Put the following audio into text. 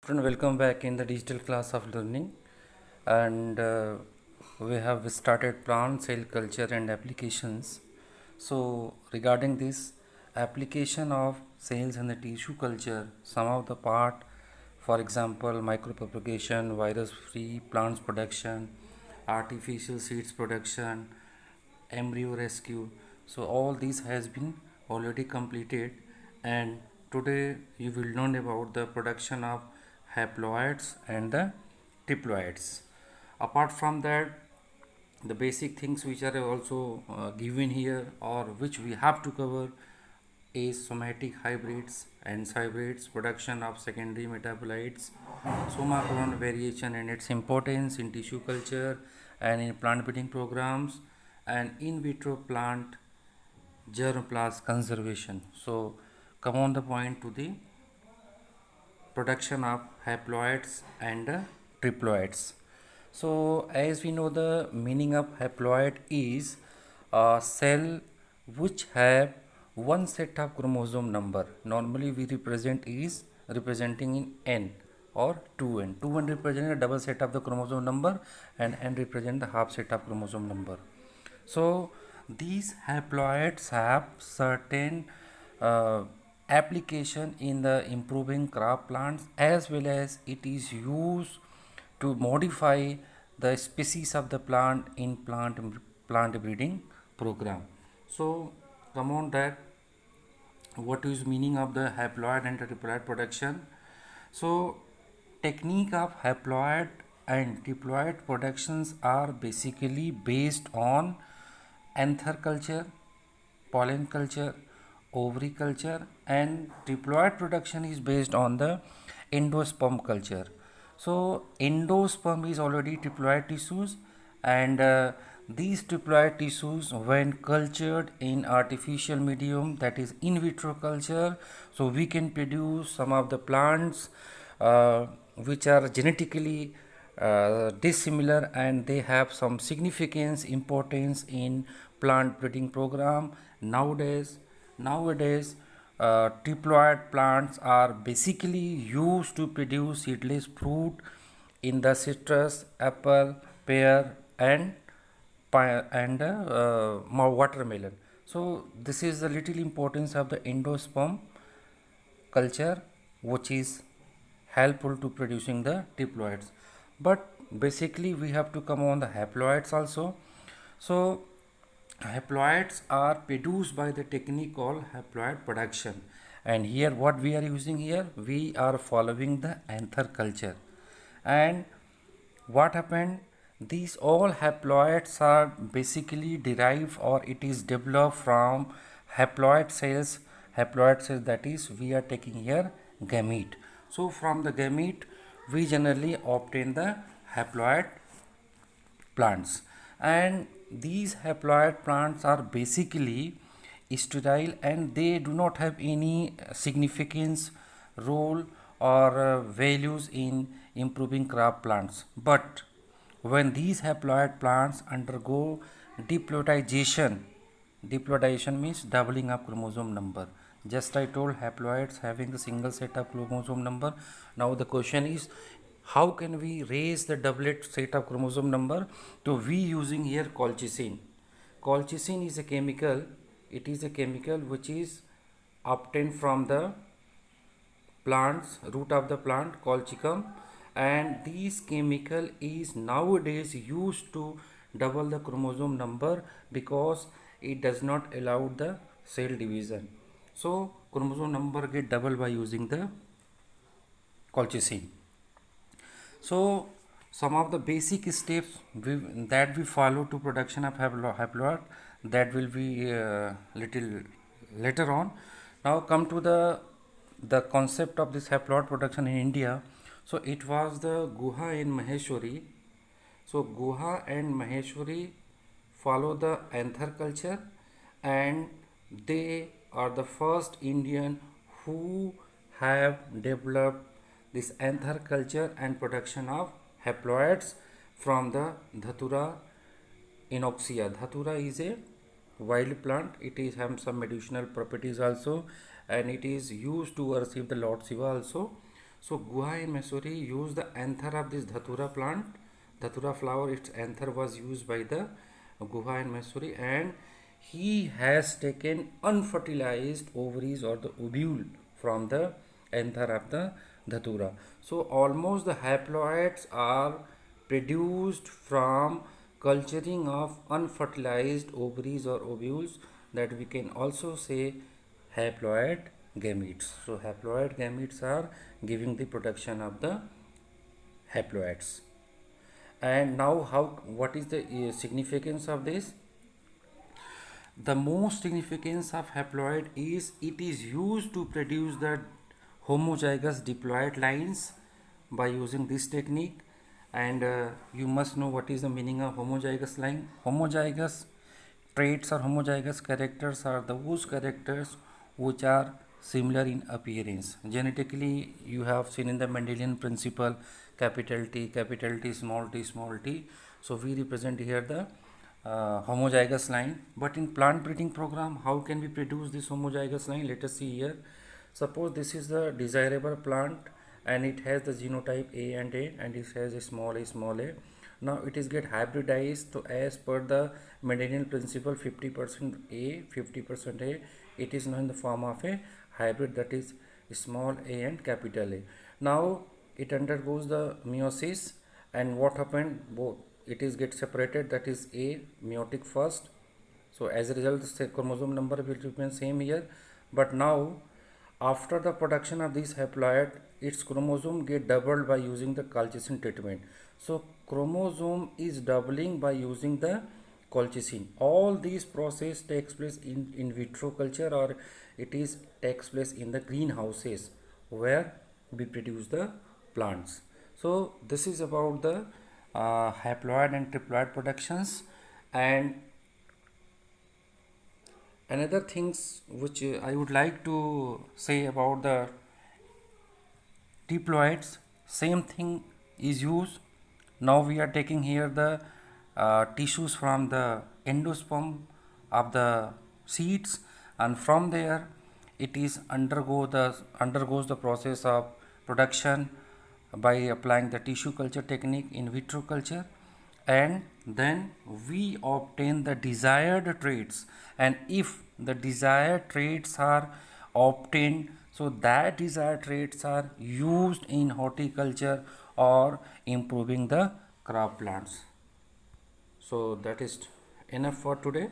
Friend, welcome back in the digital class of learning, and we have started plant cell culture and applications. So regarding this application of cells and the tissue culture, some of the part, for example, micropropagation, virus-free plants production, artificial seeds production, embryo rescue. So all these has been already completed, and today you will learn about the production of haploids and the triploids. Apart from that, the basic things which are also given here or which we have to cover is somatic hybrids and hybrids, production of secondary metabolites, soma variation and its importance in tissue culture and in plant breeding programs, and in vitro plant germplasm conservation. So come on the point to the production of haploids and triploids. So as we know, the meaning of haploid is a cell which have one set of chromosome number. Normally we represent is representing in n or 2n. 2n represent a double set of the chromosome number and n represent the half set of chromosome number. So these haploids have certain application in the improving crop plants, as well as it is used to modify the species of the plant in plant breeding program. So come on that, what is meaning of the haploid and triploid production? So technique of haploid and triploid productions are basically based on anther culture, pollen culture, ovary culture, and triploid production is based on the endosperm culture. So endosperm is already triploid tissues, and these triploid tissues, when cultured in artificial medium, that is in vitro culture, so we can produce some of the plants which are genetically dissimilar, and they have some significance importance in plant breeding program. Nowadays triploid plants are basically used to produce seedless fruit in the citrus, apple, pear, and watermelon. So this is the little importance of the endosperm culture, which is helpful to producing the triploids. But basically we have to come on the haploids also. So haploids are produced by the technique called haploid production, and here what we are using here, we are following the anther culture. And what happened, these all haploids are basically derived, or it is developed from haploid cells that is we are taking here gamete. So from the gamete we generally obtain the haploid plants, and these haploid plants are basically sterile, and they do not have any significance, role, or values in improving crop plants. But when these haploid plants undergo diploidization, diploidization means doubling of chromosome number. Just I told haploids having a single set of chromosome number. Now the question is, how can we raise the doublet set of chromosome number? So we using here colchicine. Colchicine is a chemical. It is a chemical which is obtained from the plants, root of the plant, colchicum, and this chemical is nowadays used to double the chromosome number, because it does not allow the cell division. So chromosome number get double by using the colchicine. So some of the basic steps that we follow to production of haploid, that will be little later on. Now come to the concept of this haploid production in India. So it was the Guha and Maheshwari. So Guha and Maheshwari follow the anther culture, and they are the first Indian who have developed this anther culture and production of haploids from the Dhatura inoxia. Dhatura is a wild plant. It is have some medicinal properties also, and it is used to worship the Lord Shiva also. So Guha in Missouri used the anther of this Dhatura plant. Dhatura flower, its anther was used by the Guha in Missouri, and he has taken unfertilized ovaries or the ovule from the anther of the Dhatura. So almost the haploids are produced from culturing of unfertilized ovaries or ovules, that we can also say haploid gametes. So haploid gametes are giving the production of the haploids. And now how, what is the significance of this? The most significance of haploid is it is used to produce the homozygous diploid lines by using this technique. And you must know what is the meaning of homozygous line. Homozygous traits or homozygous characters are those characters which are similar in appearance. Genetically, you have seen in the Mendelian principle, capital T, small t, small t. So we represent here the homozygous line. But in plant breeding program, how can we produce this homozygous line? Let us see here. Suppose this is the desirable plant and it has the genotype A, and it has a small a. Now it is get hybridized. So as per the Mendelian principle, 50% A, 50% A, it is now in the form of a hybrid, that is small a and capital A. Now it undergoes the meiosis, and what happened, both it is get separated, that is A meiotic first. So as a result, the chromosome number will remain same here. But now after the production of this haploid, its chromosome get doubled by using the colchicine treatment. So chromosome is doubling by using the colchicine. All these process takes place in vitro culture, or it is takes place in the greenhouses where we produce the plants. So this is about the haploid and triploid productions. And another things which I would like to say about the diploids, same thing is used. Now we are taking here the tissues from the endosperm of the seeds, and from there it is undergoes the process of production by applying the tissue culture technique in vitro culture, and then we obtain the desired traits. And if the desired traits are obtained, so that desired traits are used in horticulture or improving the crop plants. So that is enough for today.